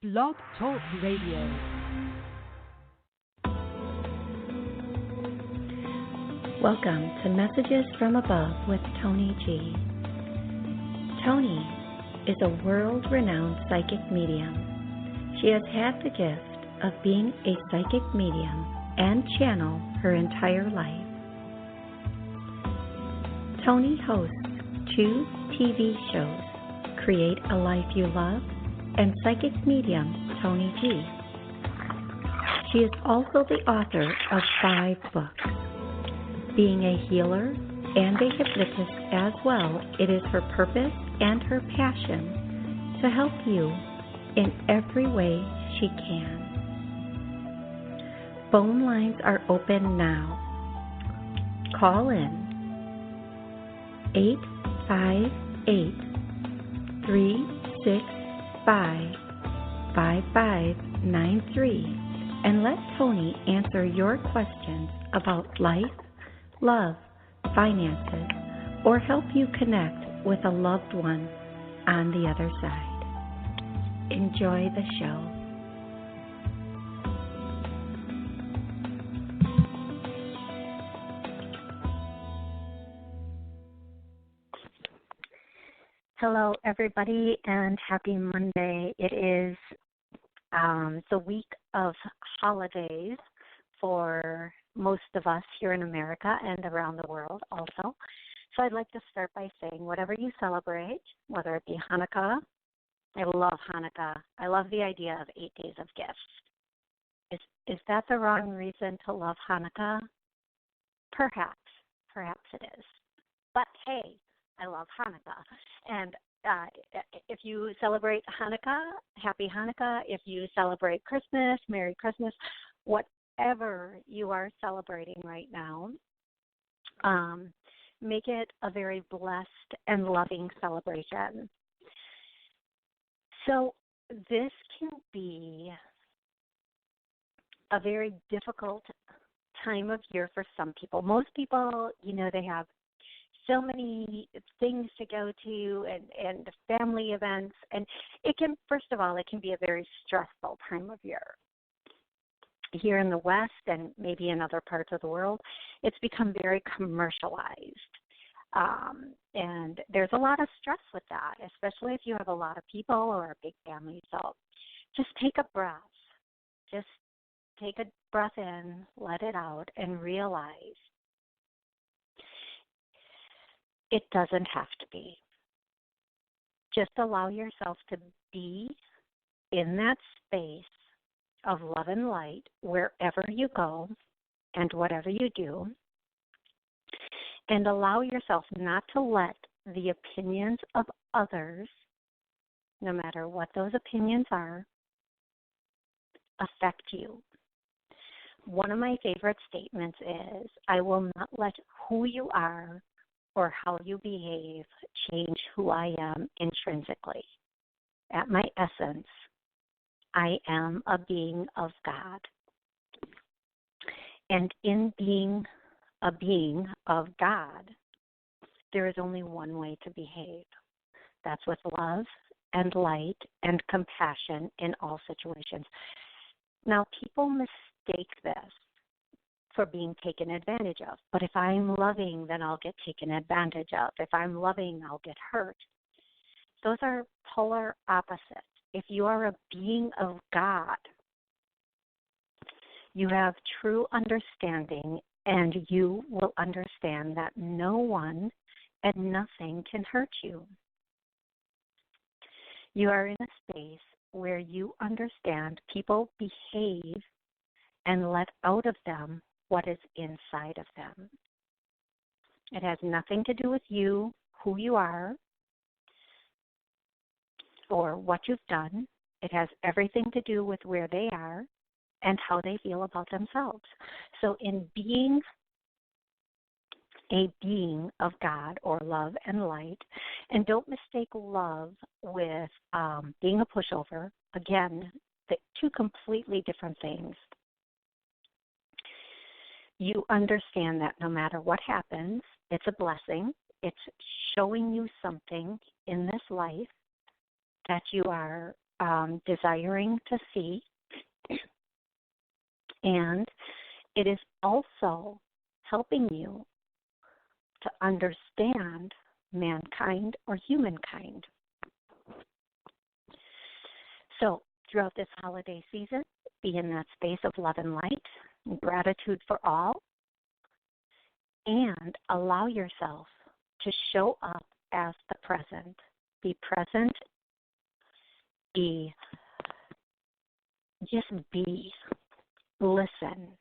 Blog Talk Radio. Welcome to Messages from Above with Toni G. Toni is a world-renowned psychic medium. She has had the gift of being a psychic medium and channel her entire life. Toni hosts 2 TV shows, Create a Life You Love and Psychic Medium Toni G. She is also the author of 5 books. Being a healer and a hypnotist as well, it is her purpose and her passion to help you in every way she can. Phone lines are open now. Call in 858-365-5593 and let Toni answer your questions about life, love, finances, or help you connect with a loved one on the other side. Enjoy the show. Hello, everybody, and happy Monday. It is the week of holidays for most of us here in America and around the world also. So I'd like to start by saying whatever you celebrate, whether it be Hanukkah, I love Hanukkah. I love the idea of 8 days of gifts. Is that the wrong reason to love Hanukkah? Perhaps it is. But hey, I love Hanukkah. And if you celebrate Hanukkah, happy Hanukkah. If you celebrate Christmas, Merry Christmas. Whatever you are celebrating right now, make it a very blessed and loving celebration. So this can be a very difficult time of year for some people. Most people, they have so many things to go to and family events, and it can be a very stressful time of year. Here in the West and maybe in other parts of the world, it's become very commercialized. And there's a lot of stress with that, especially if you have a lot of people or a big family. So just take a breath. Just take a breath in, let it out, and realize it doesn't have to be. Just allow yourself to be in that space of love and light wherever you go and whatever you do. And allow yourself not to let the opinions of others, no matter what those opinions are, affect you. One of my favorite statements is, I will not let who you are or how you behave change who I am intrinsically. At my essence, I am a being of God. And in being a being of God, there is only one way to behave. That's with love and light and compassion in all situations. Now, people mistake this for being taken advantage of. But if I'm loving, then I'll get taken advantage of. If I'm loving, I'll get hurt. Those are polar opposites. If you are a being of God, you have true understanding, and you will understand that no one and nothing can hurt you. You are in a space where you understand people behave and let out of them what is inside of them. It has nothing to do with you, who you are, or what you've done. It has everything to do with where they are and how they feel about themselves. So in being a being of God or love and light, and don't mistake love with being a pushover. Again, two completely different things. You understand that no matter what happens, it's a blessing. It's showing you something in this life that you are desiring to see. And it is also helping you to understand mankind or humankind. So throughout this holiday season, be in that space of love and light, and gratitude for all, and allow yourself to show up as the present. Be present. Just be. Listen.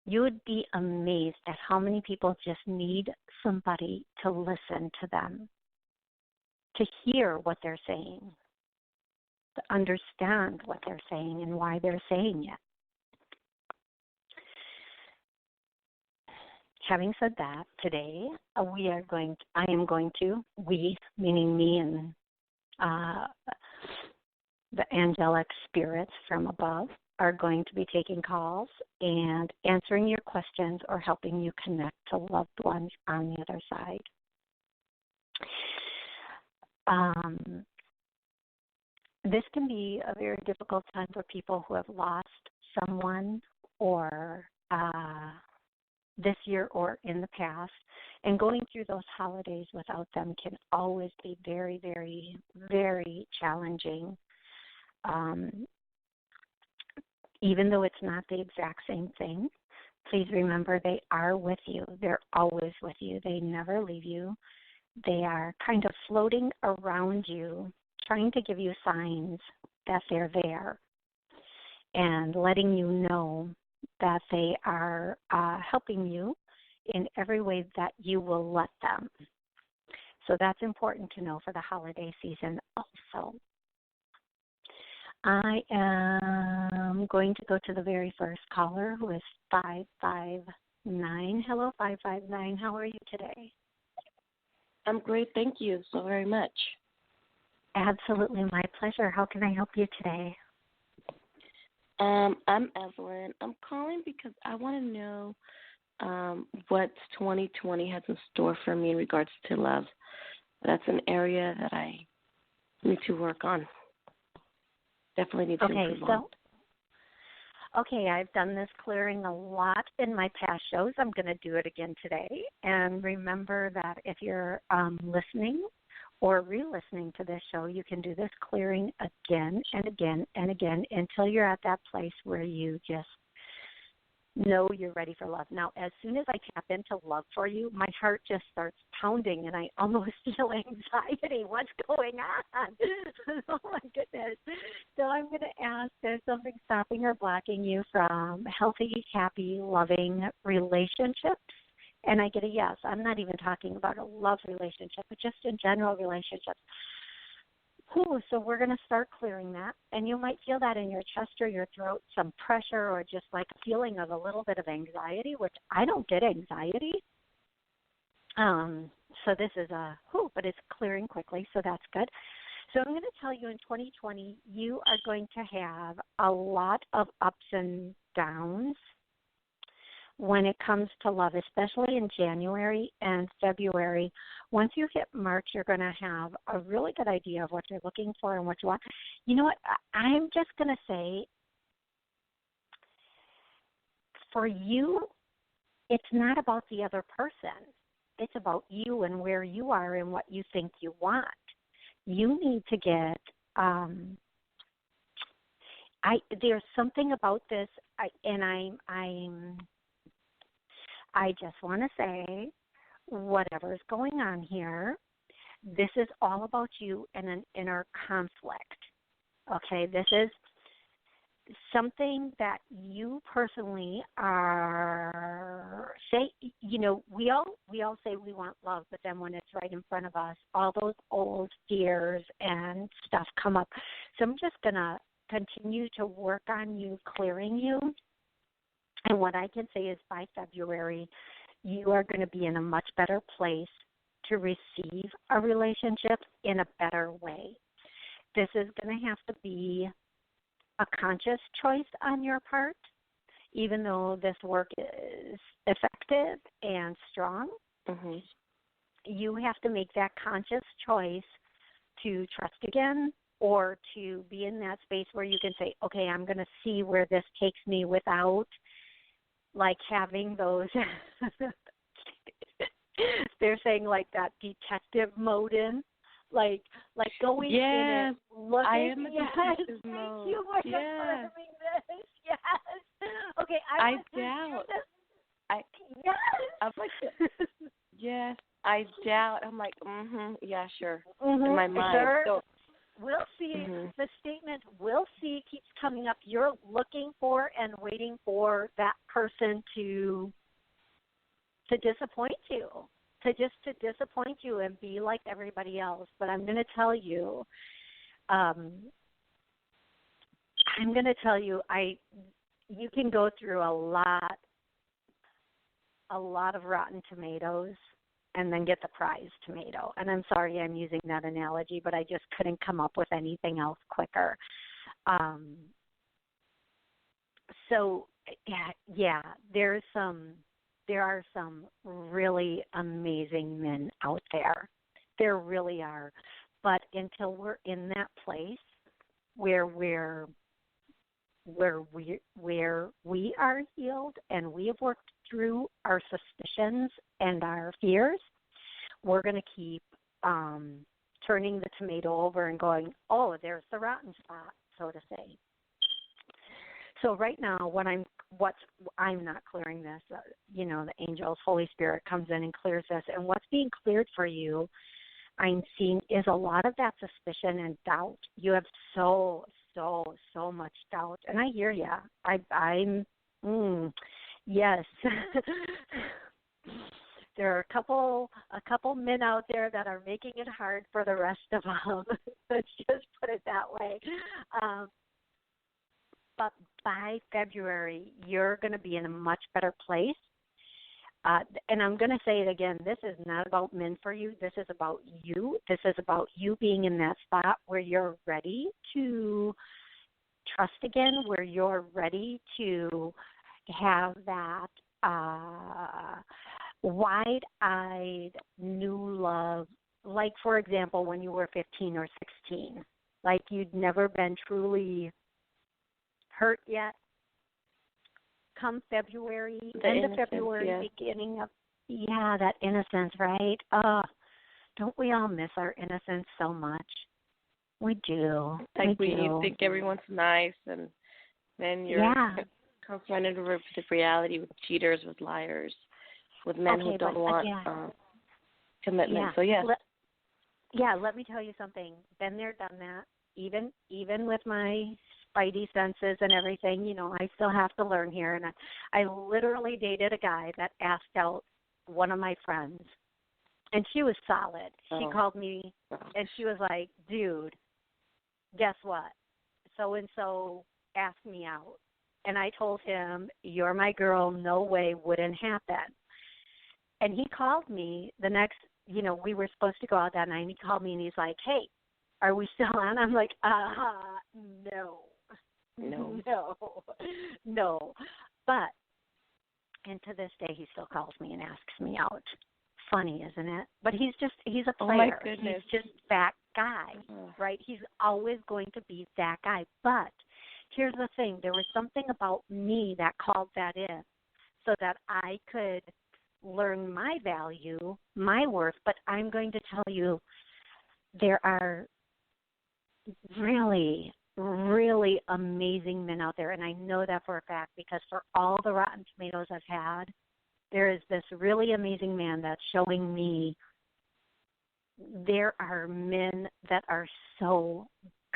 You would be amazed at how many people just need somebody to listen to them, to hear what they're saying, to understand what they're saying and why they're saying it. Having said that, today I am going to, we, meaning me and the angelic spirits from above, are going to be taking calls and answering your questions or helping you connect to loved ones on the other side. This can be a very difficult time for people who have lost someone or this year or in the past, and going through those holidays without them can always be very, very, very challenging. Even though it's not the exact same thing, please remember they are with you. They're always with you. They never leave you. They are kind of floating around you, trying to give you signs that they're there and letting you know that they are helping you in every way that you will let them. So that's important to know for the holiday season also. I am going to go to the very first caller, who is 559. Hello, 559. How are you today? I'm great. Thank you so very much. Absolutely, my pleasure. How can I help you today? I'm Evelyn. I'm calling because I want to know what 2020 has in store for me in regards to love. That's an area that I need to work on. Definitely need to improve on. Okay, I've done this clearing a lot in my past shows. I'm going to do it again today. And remember that if you're listening or re-listening to this show, you can do this clearing again and again and again until you're at that place where you just know you're ready for love. Now, as soon as I tap into love for you, my heart just starts pounding and I almost feel anxiety. What's going on? Oh, my goodness. So I'm going to ask, there's something stopping or blocking you from healthy, happy, loving relationships? And I get a yes. I'm not even talking about a love relationship, but just in general relationships. So we're going to start clearing that, and you might feel that in your chest or your throat, some pressure or just like a feeling of a little bit of anxiety, which I don't get anxiety. So this is but it's clearing quickly, so that's good. So I'm going to tell you in 2020, you are going to have a lot of ups and downs when it comes to love, especially in January and February. Once you hit March, you're going to have a really good idea of what you're looking for and what you want. You know what? I'm just going to say, for you, it's not about the other person. It's about you and where you are and what you think you want. You need to get there's something about this, I just want to say, whatever's going on here, this is all about you and an inner conflict. Okay, this is something that you personally are we all say we want love, but then when it's right in front of us, all those old fears and stuff come up. So I'm just gonna continue to work on you, clearing you. And what I can say is by February, you are going to be in a much better place to receive a relationship in a better way. This is going to have to be a conscious choice on your part, even though this work is effective and strong. You have to make that conscious choice to trust again, or to be in that space where you can say, okay, I'm going to see where this takes me without like having those, they're saying like that detective mode in, like going in and looking. I am a yes, detective mode. thank you for confirming this. Yes. Okay, I doubt. Yes. I'm like, yes, I doubt. I'm like, yeah, sure. Mm-hmm. In my mind. Sure. So, we'll see. The statement "we'll see" keeps coming up. You're looking for and waiting for that person to disappoint you, to disappoint you and be like everybody else. But I'm going to tell you, you can go through a lot of rotten tomatoes and then get the prize tomato. And I'm sorry I'm using that analogy, but I just couldn't come up with anything else quicker. So yeah, there are some really amazing men out there. There really are. But until we're in that place where we are healed and we have worked through our suspicions and our fears, we're going to keep turning the tomato over and going, oh, there's the rotten spot, so to say. So right now, I'm not clearing this. The angels, Holy Spirit comes in and clears this, and what's being cleared for you, I'm seeing, is a lot of that suspicion and doubt. You have so much doubt, and I hear you. Yes. There are a couple men out there that are making it hard for the rest of them. Let's just put it that way. But by February, you're going to be in a much better place. And I'm going to say it again, this is not about men for you. This is about you. This is about you being in that spot where you're ready to trust again, where you're ready to have that wide-eyed new love. Like, for example, when you were 15 or 16, like you'd never been truly hurt yet. Come February, end of February, beginning of, that innocence, right? Don't we all miss our innocence so much? We do. Like you think everyone's nice, and then you're confronted with reality, with cheaters, with liars, with men who don't want commitment. So, let me tell you something. Been there, done that. Even with my spidey senses and everything, I still have to learn here. And I literally dated a guy that asked out one of my friends, and she was solid. She called me, and she was like, dude, guess what? So-and-so asked me out. And I told him, you're my girl, no way, wouldn't happen. And he called me the next, we were supposed to go out that night, and he called me, and he's like, hey, are we still on? I'm like, no. But, and to this day, he still calls me and asks me out. Funny, isn't it? But he's a player. Oh, my goodness. He's just that guy, right? He's always going to be that guy. But here's the thing. There was something about me that called that in so that I could learn my value, my worth. But I'm going to tell you, there are really, really amazing men out there, and I know that for a fact because for all the rotten tomatoes I've had, there is this really amazing man that's showing me there are men that are so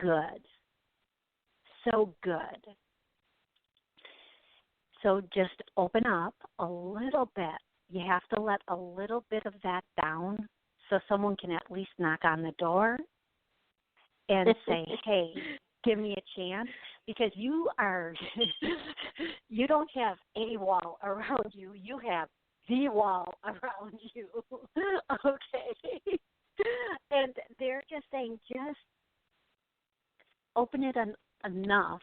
good. So good. So just open up a little bit. You have to let a little bit of that down so someone can at least knock on the door and say, hey, give me a chance, because you don't have a wall around you. You have the wall around you. Okay? And they're just saying, just open it enough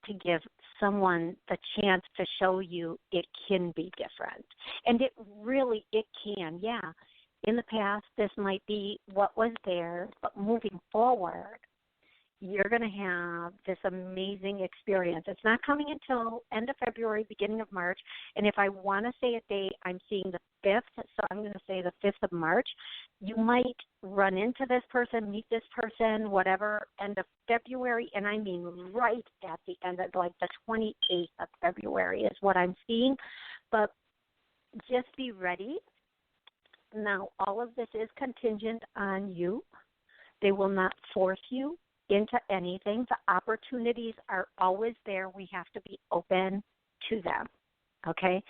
to give someone the chance to show you it can be different. And it can, yeah. In the past, this might be what was there, but moving forward, you're going to have this amazing experience. It's not coming until end of February, beginning of March. And if I want to say a date, I'm seeing the 5th. So I'm going to say the 5th of March. You might run into this person, meet this person, whatever, end of February. And I mean right at the end of like the 28th of February is what I'm seeing. But just be ready. Now, all of this is contingent on you. They will not force you into anything. The opportunities are always there. We have to be open to them, okay?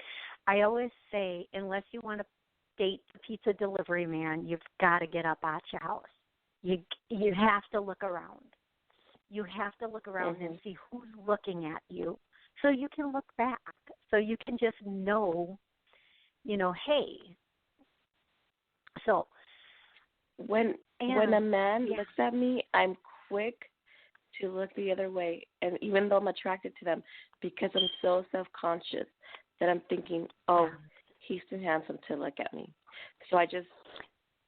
I always say, unless you want to date the pizza delivery man, you've got to get up out your house. You have to look around. You have to look around and see who's looking at you so you can look back, so you can just know, hey. So when a man looks at me, I'm quick to look the other way, and even though I'm attracted to them, because I'm so self-conscious that I'm thinking, oh, he's too handsome to look at me. So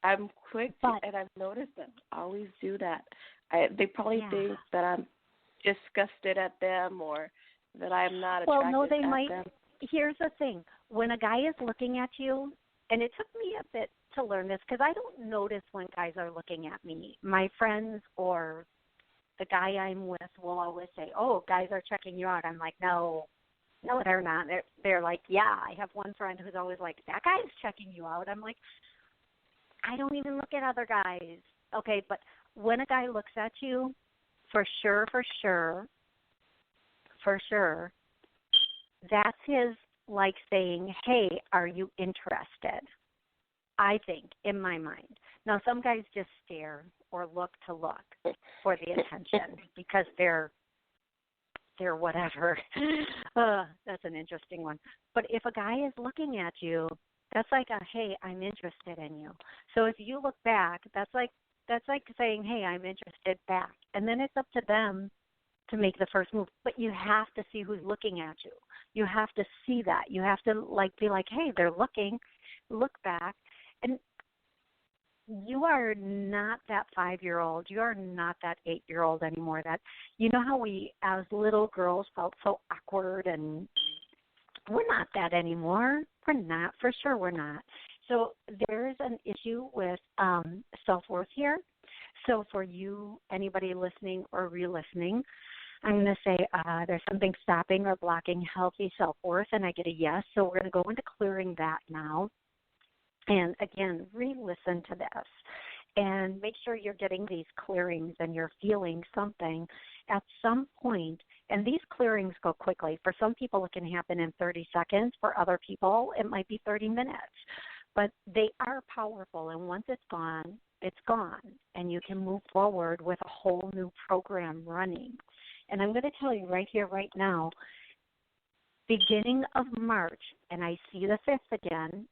I'm quick, and I've noticed them. I always do that. They probably think that I'm disgusted at them or that I'm not attracted well, no, they at might. them. Here's the thing. When a guy is looking at you, and it took me a bit to learn this because I don't notice when guys are looking at me. My friends or the guy I'm with will always say, oh, guys are checking you out. I'm like, no, they're not. They're like, yeah. I have one friend who's always like, that guy's checking you out. I'm like, I don't even look at other guys. Okay, but when a guy looks at you, for sure, that's his like saying, hey, are you interested? I think, in my mind. Now, some guys just stare or look for the attention because they're whatever. That's an interesting one. But if a guy is looking at you, that's like a, hey, I'm interested in you. So if you look back, that's like saying, hey, I'm interested back. And then it's up to them to make the first move. But you have to see who's looking at you. You have to see that. You have to be like, hey, they're looking. Look back. And you are not that 5-year-old. You are not that 8-year-old anymore. That, how we as little girls felt so awkward, and we're not that anymore. We're not. For sure we're not. So there's an issue with self-worth here. So for you, anybody listening or re-listening, I'm going to say there's something stopping or blocking healthy self-worth, and I get a yes. So we're going to go into clearing that now. And, again, re-listen to this and make sure you're getting these clearings and you're feeling something at some point. And these clearings go quickly. For some people, it can happen in 30 seconds. For other people, it might be 30 minutes. But they are powerful, and once it's gone, and you can move forward with a whole new program running. And I'm going to tell you right here, right now, beginning of March, and I see the 5th again,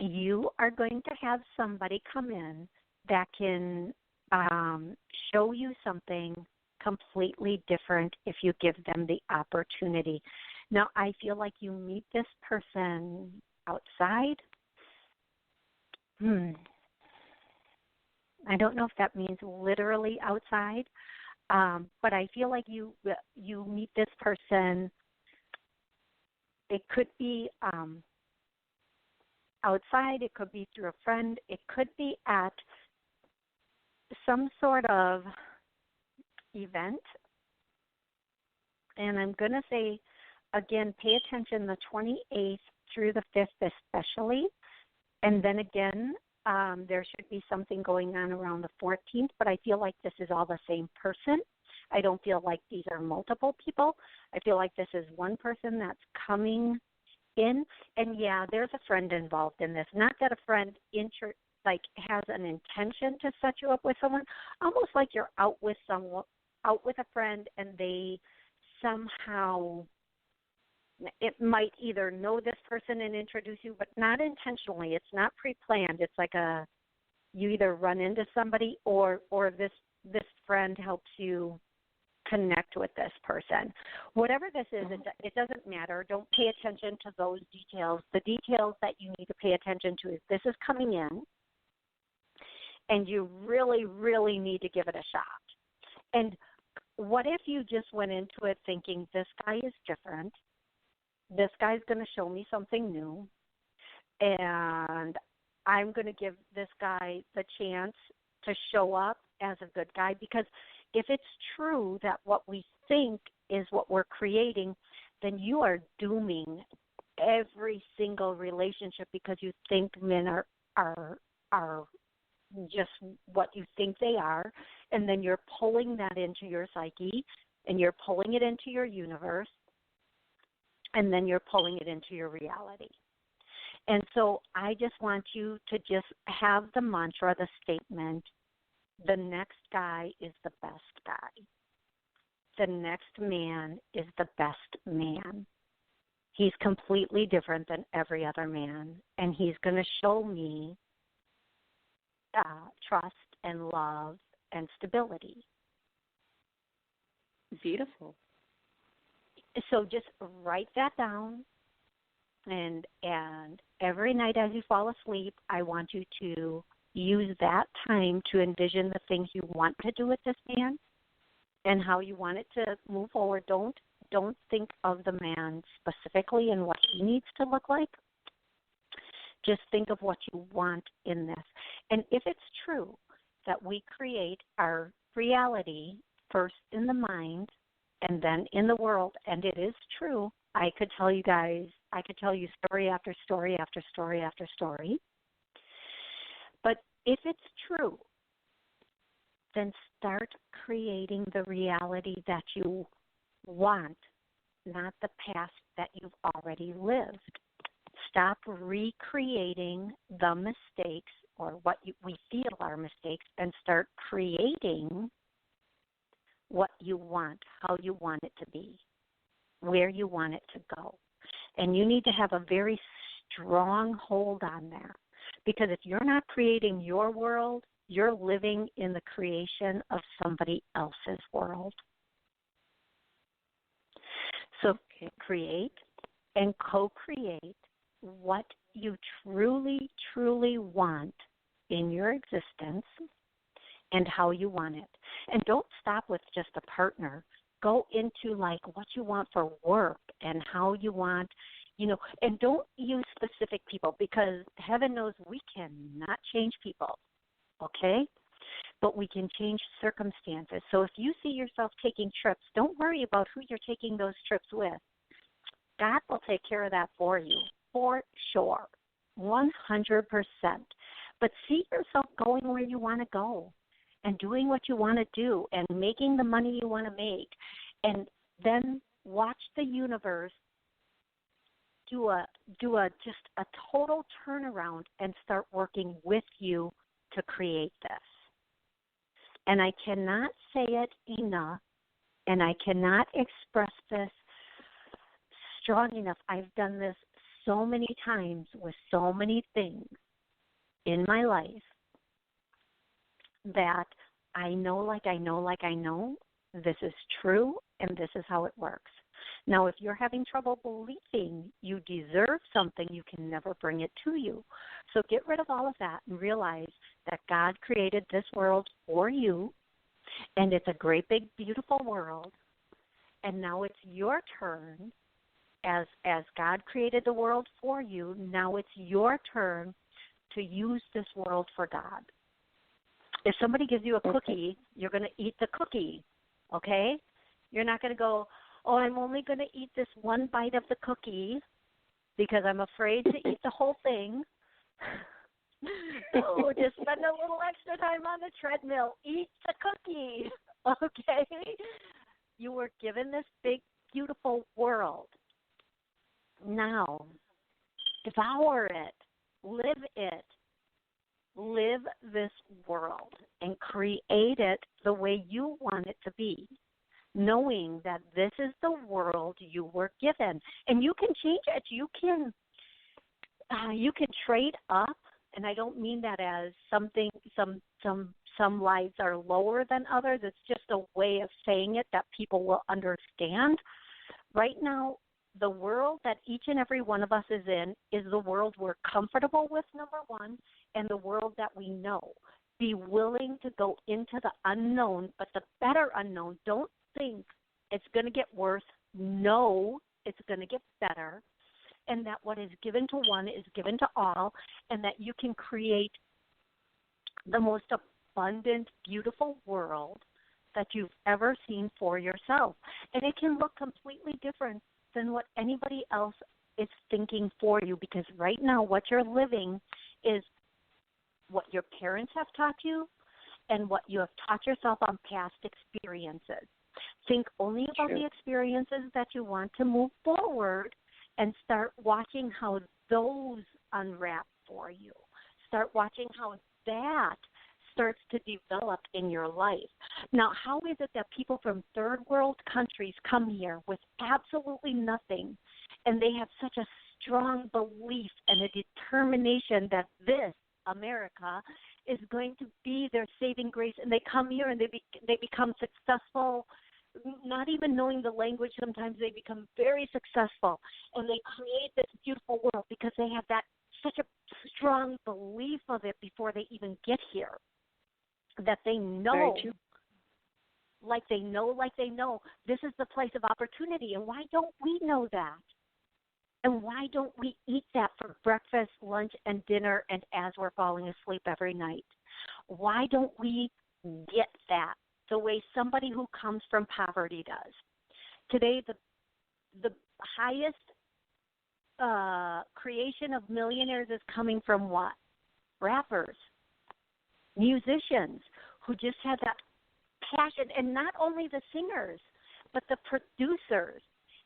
you are going to have somebody come in that can show you something completely different if you give them the opportunity. Now, I feel like you meet this person outside. I don't know if that means literally outside, but I feel like you meet this person. It could be outside, it could be through a friend, it could be at some sort of event. And I'm going to say, again, pay attention the 28th through the 5th especially. And then again, there should be something going on around the 14th, but I feel like this is all the same person. I don't feel like these are multiple people. I feel like this is one person that's coming in, and yeah, there's a friend involved in this. Not that a friend has an intention to set you up with someone, almost like you're out with a friend, and they somehow, it might either know this person and introduce you, but not intentionally. It's not pre-planned. It's like you either run into somebody or this friend helps you connect with this person. Whatever this is, it doesn't matter. Don't pay attention to those details. The details that you need to pay attention to is this is coming in, and you really, really need to give it a shot. And what if you just went into it thinking, this guy is different, this guy's going to show me something new, and I'm going to give this guy the chance to show up as a good guy? Because if it's true that what we think is what we're creating, then you are dooming every single relationship because you think men are just what you think they are, and then you're pulling that into your psyche, and you're pulling it into your universe, and then you're pulling it into your reality. And so I just want you to just have the mantra, the statement, the next guy is the best guy. The next man is the best man. He's completely different than every other man, and he's going to show me trust and love and stability. Beautiful. So just write that down, and every night as you fall asleep, I want you to use that time to envision the things you want to do with this man and how you want it to move forward. Don't think of the man specifically and what he needs to look like. Just think of what you want in this. And if it's true that we create our reality first in the mind and then in the world, and it is true, I could tell you story after story after story after story. But if it's true, then start creating the reality that you want, not the past that you've already lived. Stop recreating the mistakes or what we feel are mistakes and start creating what you want, how you want it to be, where you want it to go. And you need to have a very strong hold on that, because if you're not creating your world, you're living in the creation of somebody else's world. So create and co-create what you truly, truly want in your existence and how you want it. And don't stop with just a partner. Go into like what you want for work and how you want, and don't use specific people, because heaven knows we cannot change people, okay? But we can change circumstances. So if you see yourself taking trips, don't worry about who you're taking those trips with. God will take care of that for you, for sure, 100%. But see yourself going where you want to go and doing what you want to do and making the money you want to make. And then watch the universe do a just a total turnaround and start working with you to create this. And I cannot say it enough, and I cannot express this strong enough. I've done this so many times with so many things in my life that I know this is true and this is how it works. Now, if you're having trouble believing you deserve something, you can never bring it to you. So get rid of all of that and realize that God created this world for you, and it's a great, big, beautiful world. And now it's your turn. As God created the world for you, now it's your turn to use this world for God. If somebody gives you a cookie, you're going to eat the cookie, okay? You're not going to go, oh, I'm only going to eat this one bite of the cookie because I'm afraid to eat the whole thing. Oh, just spend a little extra time on the treadmill. Eat the cookie, okay? You were given this big, beautiful world. Now, devour it, live it, live this world and create it the way you want it to be, knowing that this is the world you were given. And you can change it. You can trade up, and I don't mean that as something, some lives are lower than others. It's just a way of saying it that people will understand. Right now, the world that each and every one of us is in is the world we're comfortable with, number one, and the world that we know. Be willing to go into the unknown, but the better unknown. Don't think it's going to get worse. Know it's going to get better, and that what is given to one is given to all, and that you can create the most abundant, beautiful world that you've ever seen for yourself. And it can look completely different than what anybody else is thinking for you, because right now what you're living is what your parents have taught you and what you have taught yourself on past experiences. Think only about the experiences that you want to move forward, and start watching how those unwrap for you. Start watching how that starts to develop in your life. Now, how is it that people from third world countries come here with absolutely nothing, and they have such a strong belief and a determination that this, America, is going to be their saving grace, and they come here and they become successful, not even knowing the language. Sometimes they become very successful, and they create this beautiful world because they have that such a strong belief of it before they even get here, that they know, like they know, this is the place of opportunity. And why don't we know that? And why don't we eat that for breakfast, lunch, and dinner, and as we're falling asleep every night? Why don't we get that the way somebody who comes from poverty does? Today, the highest creation of millionaires is coming from what? Rappers, musicians who just have that passion, and not only the singers, but the producers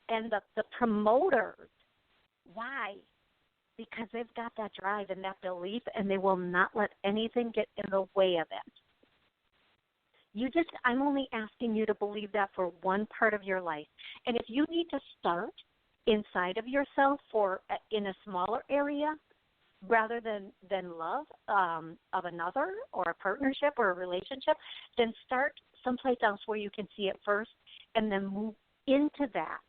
and the promoters. Why? Because they've got that drive and that belief, and they will not let anything get in the way of it. I'm only asking you to believe that for one part of your life. And if you need to start inside of yourself in a smaller area, rather than love of another or a partnership or a relationship, then start someplace else where you can see it first, and then move into that.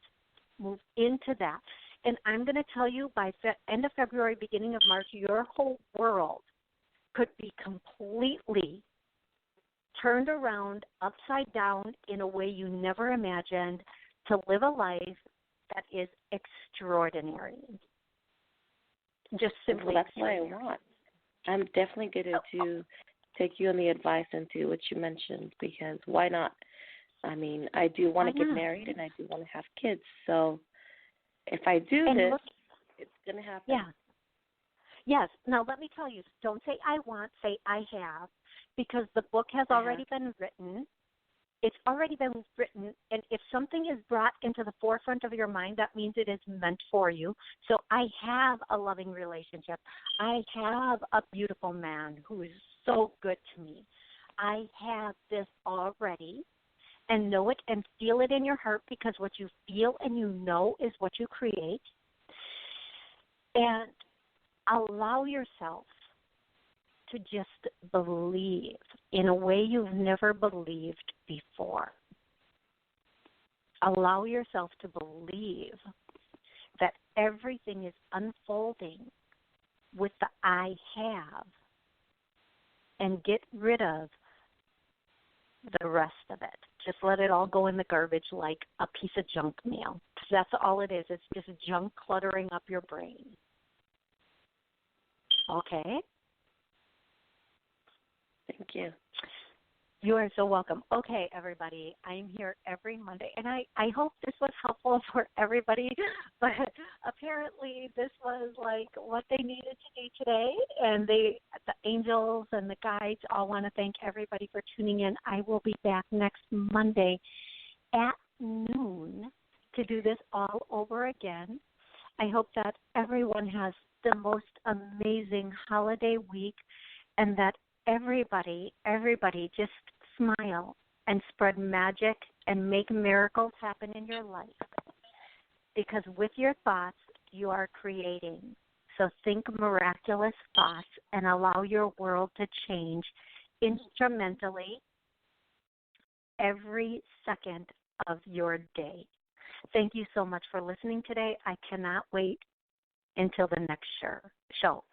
Move into that. And I'm going to tell you, by end of February, beginning of March, your whole world could be completely turned around, upside down, in a way you never imagined, to live a life that is extraordinary. Just simply. Well, that's what I want. I'm definitely going to take you on the advice and do what you mentioned, because why not? I mean, I do want to get married, and I do want to have kids. So if I do this, it's going to happen. Yeah. Yes. Now, let me tell you, don't say I want, say I have, because the book has already been written. It's already been written, and if something is brought into the forefront of your mind, that means it is meant for you. So I have a loving relationship. I have a beautiful man who is so good to me. I have this already, and know it and feel it in your heart, because what you feel and you know is what you create. And allow yourself to just believe in a way you've never believed before. Allow yourself to believe that everything is unfolding with the I have, and get rid of the rest of it. Just let it all go in the garbage like a piece of junk mail. That's all it is. It's just junk cluttering up your brain. Okay? Thank you. You are so welcome. Okay, everybody, I'm here every Monday, and I hope this was helpful for everybody, but apparently this was like what they needed to do today, and the angels and the guides all want to thank everybody for tuning in. I will be back next Monday at noon to do this all over again. I hope that everyone has the most amazing holiday week, and that everybody just smile and spread magic and make miracles happen in your life. Because with your thoughts, you are creating. So think miraculous thoughts and allow your world to change instrumentally every second of your day. Thank you so much for listening today. I cannot wait until the next show.